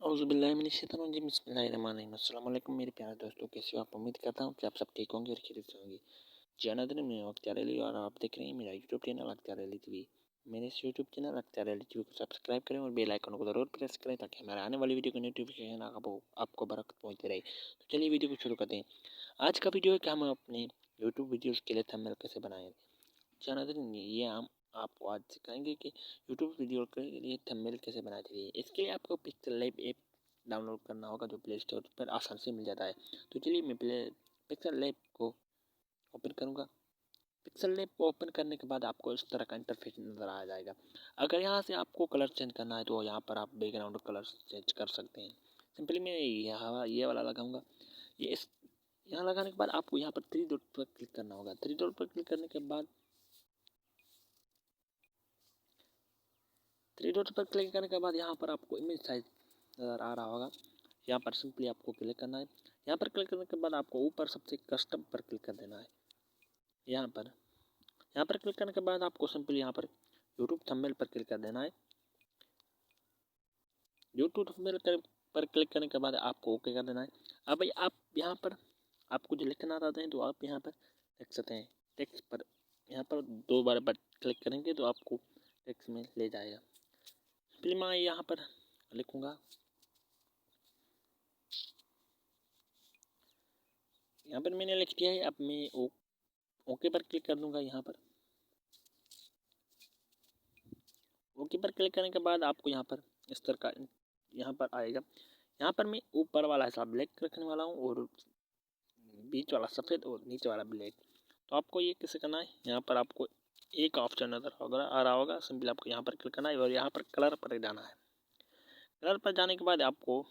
औज़ुबिल्लाहिमिनश्शैतानिर्रजीम बिस्मिल्लाहिर्रहमानिर्रहीम। अस्सलाम वालेकुम मेरे प्यारे दोस्तों, कैसे हो आप? उम्मीद करता हूँ कि आप सब ठीक होंगे और खैरियत से होंगे। जी नाज़रीन, मैं हूँ अख्तियार अली और आप देख रहे हैं मेरा यूट्यूब चैनल अख्तियार अली टीवी। मेरे इस यूट्यूब चैनल अख्तियार अली टीवी को सब्सक्राइब करें और बेल आइकन को ज़रूर प्रेस करें ताकि हमारे आने वाली वीडियो की नोटिफिकेशन आपको बरकत पहुँचती रहे। तो चलिए वीडियो को शुरू करते हैं। आज का वीडियो है कि हम अपने यूट्यूब वीडियोज़ के लिए थंबनेल कैसे बनाएं। जी नाज़रीन, ये हम आपको आज सिखाएंगे कि यूट्यूब वीडियो के लिए थंबनेल कैसे बनाना चाहिए। इसके लिए आपको पिक्सल लैब ऐप डाउनलोड करना होगा जो प्ले स्टोर पर आसान से मिल जाता है। तो चलिए मैं पहले पिक्सल लैब को ओपन करूँगा। पिक्सल लैब को ओपन करने के बाद आपको इस तरह का इंटरफेस नज़र आ जाएगा। अगर यहाँ से आपको कलर चेंज करना है तो यहाँ पर आप बैकग्राउंड कलर चेंज कर सकते हैं। सिंपली मैं यहाँ ये वाला लगाऊंगा। ये इस यहाँ लगाने के बाद आपको यहाँ पर थ्री डॉट पर क्लिक करना होगा। थ्री डॉट पर क्लिक करने के बाद यहाँ पर आपको इमेज साइज नज़र आ रहा होगा। यहाँ पर सिंपली आपको क्लिक करना है। यहाँ पर क्लिक करने के बाद आपको ऊपर सबसे कस्टम पर क्लिक कर देना है। यहाँ पर क्लिक करने के बाद आपको सिंपली यहाँ पर यूट्यूब थंबनेल पर क्लिक कर देना है। यूट्यूब थंबनेल पर क्लिक करने के बाद आपको ओके कर देना है। अब भाई आप यहाँ पर आपको जो लिखना चाहते हैं तो आप यहाँ पर लिख सकते हैं। टेक्स्ट पर यहाँ पर दो बार क्लिक करेंगे तो आपको टेक्स्ट में ले जाएगा। सिंपली मैं यहाँ पर लिखूँगा। यहाँ पर मैंने लिख दिया है। अब मैं ओके पर क्लिक कर दूंगा। यहाँ पर ओके पर क्लिक करने के बाद आपको यहाँ पर इस तरह का यहाँ पर आएगा। यहाँ पर मैं ऊपर वाला हिसाब ब्लैक रखने वाला हूँ और बीच वाला सफ़ेद और नीचे वाला ब्लैक। तो आपको ये कैसे करना है, यहाँ पर आपको एक ऑप्शन नज़र आ रहा होगा। सिंपली आपको यहाँ पर क्लिक करना है और यहाँ पर कलर पर जाना है। कलर पर जाने के बाद आपको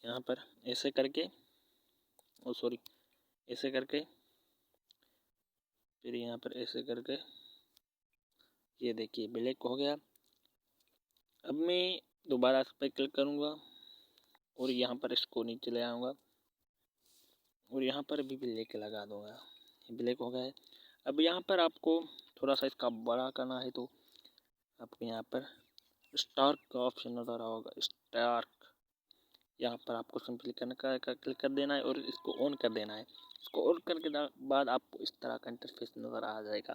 यहाँ पर ऐसे करके ऐसे करके फिर यहाँ पर ऐसे करके ये देखिए ब्लैक हो गया। अब मैं दोबारा इस पर क्लिक करूँगा और यहाँ पर इसको नीचे ले आऊँगा और यहाँ पर भी ब्लैक लगा दूँगा। ब्लैक हो गया है। अब यहाँ पर आपको थोड़ा सा इसका बड़ा करना है तो आपको यहाँ पर स्टार का ऑप्शन नज़र आ होगा। स्टार यहाँ पर आपको सिंपली क्लिक कर देना है और इसको ऑन कर देना है। इसको ऑन करके बाद आपको इस तरह का इंटरफेस नज़र आ जाएगा।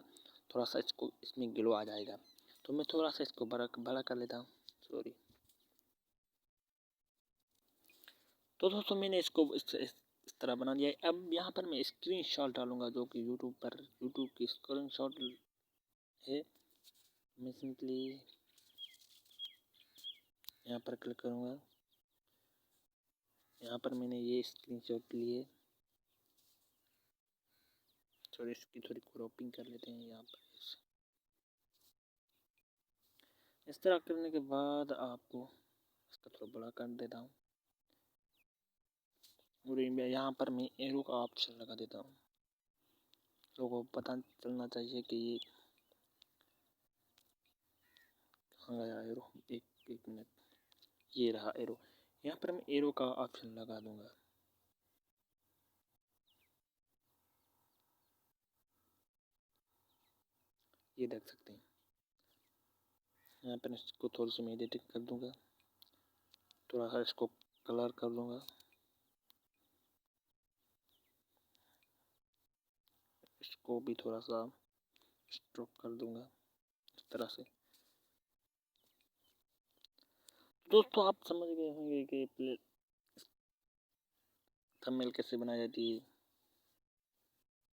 थोड़ा सा इसमें ग्लो आ जाएगा। तो मैं थोड़ा सा इसको बड़ा कर लेता हूँ। सॉरी। तो दोस्तों मैंने इसको इस तरह बना दिया है। अब यहाँ पर मैं स्क्रीनशॉट डालूंगा जो कि यूट्यूब की स्क्रीनशॉट है। मैं सिंपली यहाँ पर क्लिक करूँगा। यहाँ पर मैंने ये स्क्रीनशॉट लिए। थोड़ी इसकी थोड़ी क्रॉपिंग कर लेते हैं। यहाँ पर इस तरह करने के बाद आपको इसका थोड़ा बड़ा कर देता हूँ और यहाँ पर मैं एरो का ऑप्शन लगा देता हूँ। लोगों को पता चलना चाहिए कि ये कहाँ गया एरो। एक मिनट, ये रहा एरो। यहाँ पर मैं एरो का ऑप्शन लगा दूंगा। ये देख सकते हैं। यहाँ पर इसको थोड़ी सी मैं एडिटिंग कर दूंगा। थोड़ा सा इसको कलर कर दूंगा। इसको भी थोड़ा सा स्ट्रोक कर दूंगा इस तरह से। दोस्तों आप समझ गए होंगे कि थंबनेल कैसे बनाई जाती है।